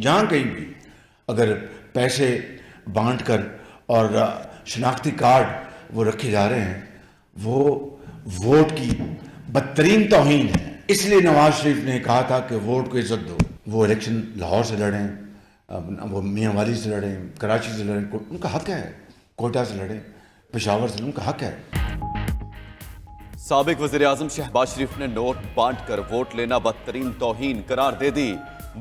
جہاں کہیں بھی اگر پیسے بانٹ کر اور شناختی کارڈ وہ رکھے جا رہے ہیں وہ ووٹ کی بدترین توہین ہے. اس لیے نواز شریف نے کہا تھا کہ ووٹ کو عزت دو. وہ الیکشن لاہور سے لڑیں, وہ میاں والی سے لڑیں, کراچی سے لڑیں, ان کا حق ہے. کوئٹہ سے لڑیں, پشاور سے, ان کا حق ہے. سابق وزیراعظم شہباز شریف نے نوٹ بانٹ کر ووٹ لینا بدترین توہین قرار دے دی.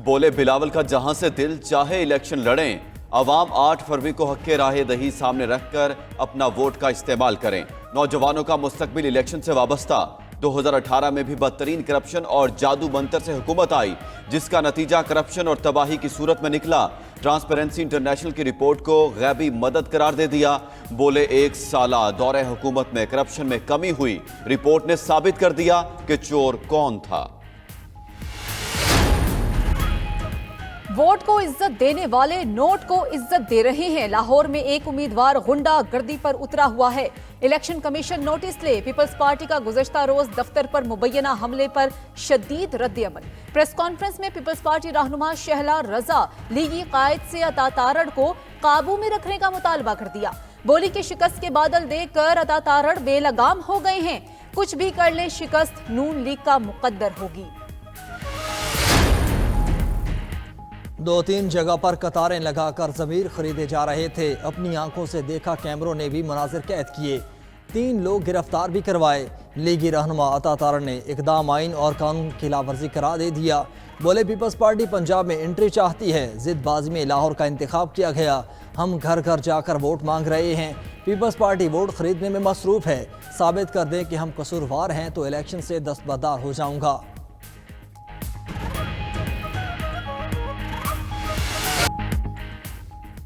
بولے بلاول کا جہاں سے دل چاہے الیکشن لڑیں, عوام 8 فروری کو حق راہ دہی سامنے رکھ کر اپنا ووٹ کا استعمال کریں. نوجوانوں کا مستقبل الیکشن سے وابستہ. 2018 میں بھی بدترین کرپشن اور جادو منتر سے حکومت آئی جس کا نتیجہ کرپشن اور تباہی کی صورت میں نکلا. ٹرانسپیرنسی انٹرنیشنل کی رپورٹ کو غیبی مدد قرار دے دیا. بولے 1 سالہ دور حکومت میں کرپشن میں کمی ہوئی. رپورٹ نے ثابت کر دیا کہ چور کون تھا. ووٹ کو عزت دینے والے نوٹ کو عزت دے رہے ہیں. لاہور میں ایک امیدوار غنڈہ گردی پر اترا ہوا ہے. الیکشن کمیشن نوٹس لے. پیپلز پارٹی کا گزشتہ روز دفتر پر مبینہ حملے پر شدید رد عمل. پریس کانفرنس میں پیپلز پارٹی رہنما شہلا رضا لیگی قائد سے عطا تارڑ کو قابو میں رکھنے کا مطالبہ کر دیا. بولی کہ شکست کے بادل دیکھ کر عطا تارڑ بے لگام ہو گئے ہیں. کچھ بھی کر لیں شکست نون لیگ کا مقدر ہوگی. 2-3 جگہ پر قطاریں لگا کر ضمیر خریدے جا رہے تھے. اپنی آنکھوں سے دیکھا کیمروں نے بھی مناظر قید کیے. 3 لوگ گرفتار بھی کروائے. لیگی رہنما عطا تارڑ نے اقدام آئین اور قانون کی خلاف ورزی قرار دے دیا. بولے پیپلز پارٹی پنجاب میں انٹری چاہتی ہے. ضد بازی میں لاہور کا انتخاب کیا گیا. ہم گھر گھر جا کر ووٹ مانگ رہے ہیں. پیپلز پارٹی ووٹ خریدنے میں مصروف ہے. ثابت کر دیں کہ ہم قصوروار ہیں تو الیکشن سے دستبردار ہو جاؤں گا.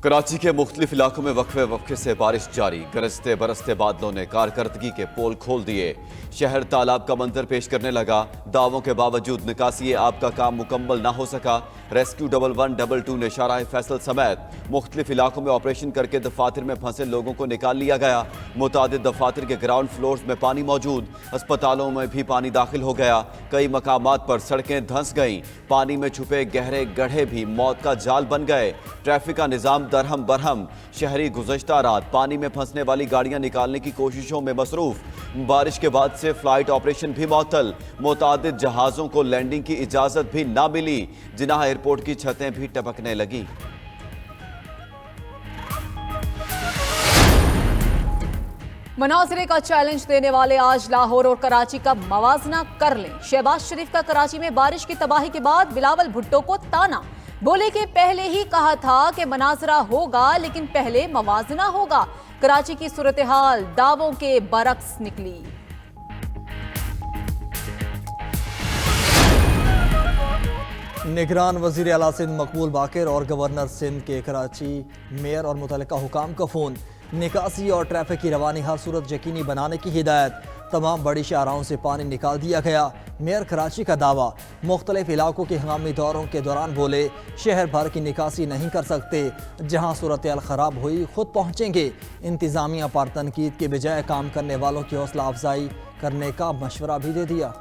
کراچی کے مختلف علاقوں میں وقفے سے بارش جاری. گرجتے برستے بادلوں نے کارکردگی کے پول کھول دیے. شہر تالاب کا منظر پیش کرنے لگا. دعووں کے باوجود نکاسی آب کا کام مکمل نہ ہو سکا. ریسکیو 1122 نے شاہراہ فیصل سمیت مختلف علاقوں میں آپریشن کر کے دفاتر میں پھنسے لوگوں کو نکال لیا گیا. متعدد دفاتر کے گراؤنڈ فلورز میں پانی موجود. اسپتالوں میں بھی پانی داخل ہو گیا. کئی مقامات پر سڑکیں دھنس گئیں. پانی میں چھپے گہرے گڑھے بھی موت کا جال بن گئے. ٹریفک کا نظام درہم برہم. شہری گزشتہ رات پانی میں پھنسنے والی گاڑیاں نکالنے کی کوششوں میں مصروف. بارش کے بعد سے فلائٹ آپریشن بھی معطل. متعدد جہازوں کو لینڈنگ کی اجازت بھی نہ ملی. جناح ایئرپورٹ کی چھتیں بھی ٹپکنے لگیں. مناظرے کا چیلنج دینے والے آج لاہور اور کراچی کا موازنہ کر لیں. شہباز شریف کا کراچی میں بارش کی تباہی کے بعد بلاول بھٹو کو تانا. بولے کہ پہلے ہی کہا تھا کہ مناظرہ ہوگا لیکن پہلے موازنہ ہوگا. کراچی کی صورتحال دعووں کے برعکس نکلی. نگران وزیر اعلیٰ سندھ مقبول باقر اور گورنر سندھ کے کراچی میئر اور متعلقہ حکام کا فون. نکاسی اور ٹریفک کی روانی ہر صورت یقینی بنانے کی ہدایت. تمام بڑی شاہراہوں سے پانی نکال دیا گیا. میئر کراچی کا دعویٰ. مختلف علاقوں کے ہنگامی دوروں کے دوران بولے شہر بھر کی نکاسی نہیں کر سکتے. جہاں صورتحال خراب ہوئی خود پہنچیں گے. انتظامیہ پر تنقید کے بجائے کام کرنے والوں کی حوصلہ افزائی کرنے کا مشورہ بھی دے دیا.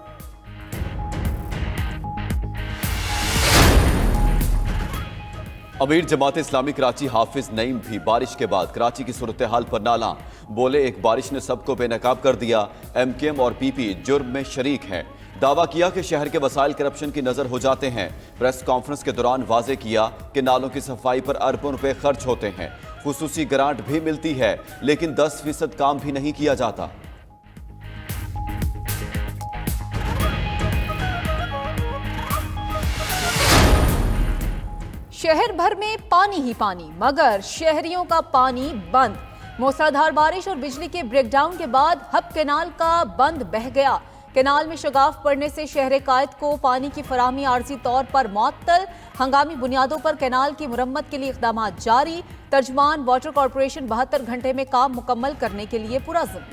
امیر جماعت اسلامی کراچی حافظ نعیم بھی بارش کے بعد کراچی کی صورتحال پر نالاں. بولے ایک بارش نے سب کو بے نقاب کر دیا. ایم کیو ایم اور پی پی جرم میں شریک ہیں. دعویٰ کیا کہ شہر کے وسائل کرپشن کی نظر ہو جاتے ہیں. پریس کانفرنس کے دوران واضح کیا کہ نالوں کی صفائی پر اربوں روپے خرچ ہوتے ہیں. خصوصی گرانٹ بھی ملتی ہے لیکن 10% کام بھی نہیں کیا جاتا. شہر بھر میں پانی ہی پانی مگر شہریوں کا پانی بند. موسلادھار بارش اور بجلی کے بریک ڈاؤن کے بعد ہب کینال کا بند بہہ گیا. کینال میں شگاف پڑنے سے شہر قائد کو پانی کی فراہمی عارضی طور پر معطل. ہنگامی بنیادوں پر کینال کی مرمت کے لیے اقدامات جاری. ترجمان واٹر کارپوریشن 72 گھنٹے میں کام مکمل کرنے کے لیے پرعزم.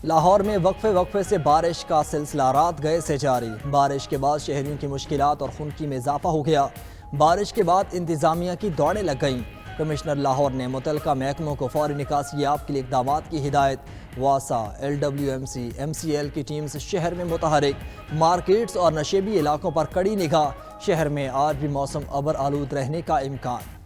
لاہور میں وقفے سے بارش کا سلسلہ رات گئے سے جاری. بارش کے بعد شہریوں کی مشکلات اور خنقی میں اضافہ ہو گیا. بارش کے بعد انتظامیہ کی دوڑیں لگ گئیں. کمشنر لاہور نے متعلقہ محکموں کو فوری نکاسی یاب کے لیے اقدامات کی ہدایت۔ واسا، LWMC، MCL کی ٹیمز شہر میں متحرک، مارکیٹس اور نشیبی علاقوں پر کڑی نگاہ، شہر میں آج بھی موسم ابر آلود رہنے کا امکان۔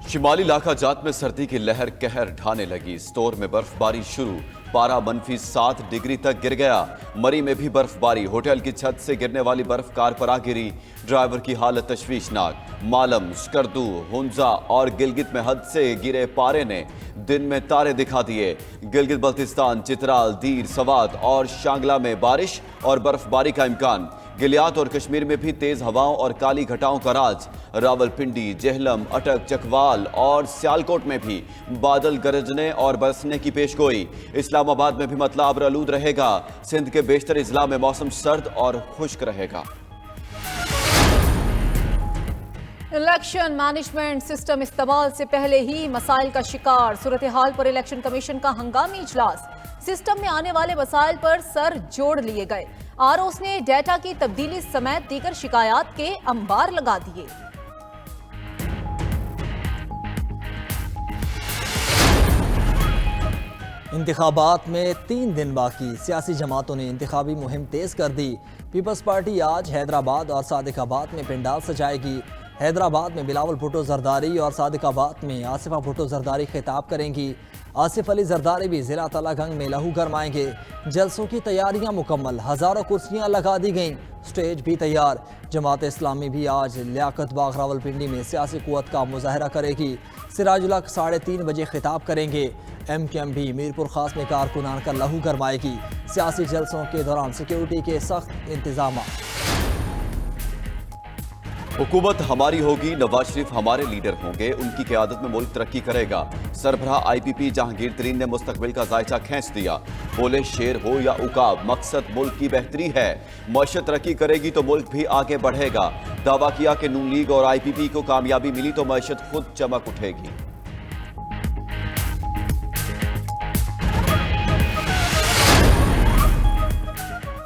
شمالی علاقہ جات میں سردی کی لہر قہر ڈھانے لگی، اسٹور میں برف باری شروع، پارہ -7 ڈگری تک گر گیا۔ مری میں بھی برف باری، ہوٹل کی چھت سے گرنے والی برف کار پر آ گری، ڈرائیور کی حالت تشویشناک۔ مالم، شکردو، ہنزا اور گلگت میں حد سے گرے پارے نے دن میں تارے دکھا دیے۔ گلگت بلتستان، چترال، دیر، سوات اور شانگلہ میں بارش اور برف باری کا امکان۔ گلیات اور کشمیر میں بھی تیز ہواؤں اور کالی گھٹاؤں کا راج۔ راولپنڈی، جہلم، اٹک، چکوال اور سیالکوٹ میں بھی بادل گرجنے اور برسنے کی پیشگوئی۔ اسلام آباد میں بھی مطلع ابر آلود رہے گا۔ سندھ کے بیشتر اضلاع میں موسم سرد اور خشک رہے گا۔ الیکشن مینجمنٹ سسٹم استعمال سے پہلے ہی مسائل کا شکار، صورتحال پر الیکشن کمیشن کا ہنگامی اجلاس۔ سسٹم میں آنے والے مسائل پر سر جوڑ لیے گئے۔ ROs نے ڈیٹا کی تبدیلی سمیت دیگر شکایات کے انبار لگا دیے۔ انتخابات میں 3 دن باقی، سیاسی جماعتوں نے انتخابی مہم تیز کر دی۔ پیپلز پارٹی آج حیدرآباد اور صادق آباد میں پنڈال سجائے گی۔ حیدرآباد میں بلاول بھٹو زرداری اور صادق آباد میں آصفہ بھٹو زرداری خطاب کریں گی۔ آصف علی زرداری بھی ضلع تلہ گنگ میں لہو گرمائیں گے۔ جلسوں کی تیاریاں مکمل، ہزاروں کرسیاں لگا دی گئیں، سٹیج بھی تیار۔ جماعت اسلامی بھی آج لیاقت باغ راولپنڈی میں سیاسی قوت کا مظاہرہ کرے گی۔ سراج الحق 3:30 بجے خطاب کریں گے۔ MQM بھی میرپور خاص میں کارکنان کا لہو گرمائے گی۔ سیاسی جلسوں کے دوران سیکیورٹی کے سخت انتظامات۔ حکومت ہماری ہوگی، نواز شریف ہمارے لیڈر ہوں گے، ان کی قیادت میں ملک ترقی کرے گا۔ سربراہ IPP جہانگیر ترین نے مستقبل کا ذائچہ کھینچ دیا، بولے شیر ہو یا عقاب، مقصد ملک کی بہتری ہے۔ معیشت ترقی کرے گی تو ملک بھی آگے بڑھے گا۔ دعویٰ کیا کہ نون لیگ اور IPP کو کامیابی ملی تو معیشت خود چمک اٹھے گی۔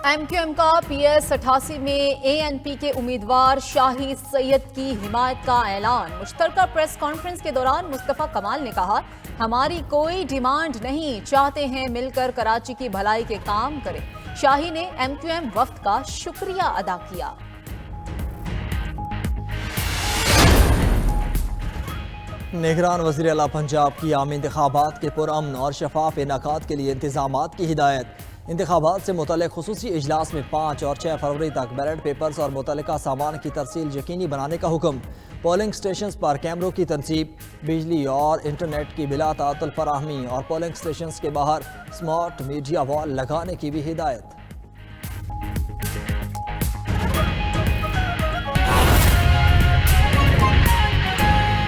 MQM کا PS 88 میں ANP کے امیدوار شاہی سید کی حمایت کا اعلان۔ مشترکہ پریس کانفرنس کے دوران مصطفیٰ کمال نے کہا، ہماری کوئی ڈیمانڈ نہیں، چاہتے ہیں مل کر کراچی کی بھلائی کے کام کریں۔ شاہی نے MQM وفد کا شکریہ ادا کیا۔ نگران وزیر اعلیٰ پنجاب کی عام انتخابات کے پرامن اور شفاف انعقاد کے لیے انتظامات کی ہدایت۔ انتخابات سے متعلق خصوصی اجلاس میں 5 اور 6 فروری تک بیلٹ پیپرز اور متعلقہ سامان کی ترسیل یقینی بنانے کا حکم۔ پولنگ سٹیشنز پر کیمروں کی تنصیب، بجلی اور انٹرنیٹ کی بلا تعطل فراہمی اور پولنگ سٹیشنز کے باہر سمارٹ میڈیا وال لگانے کی بھی ہدایت۔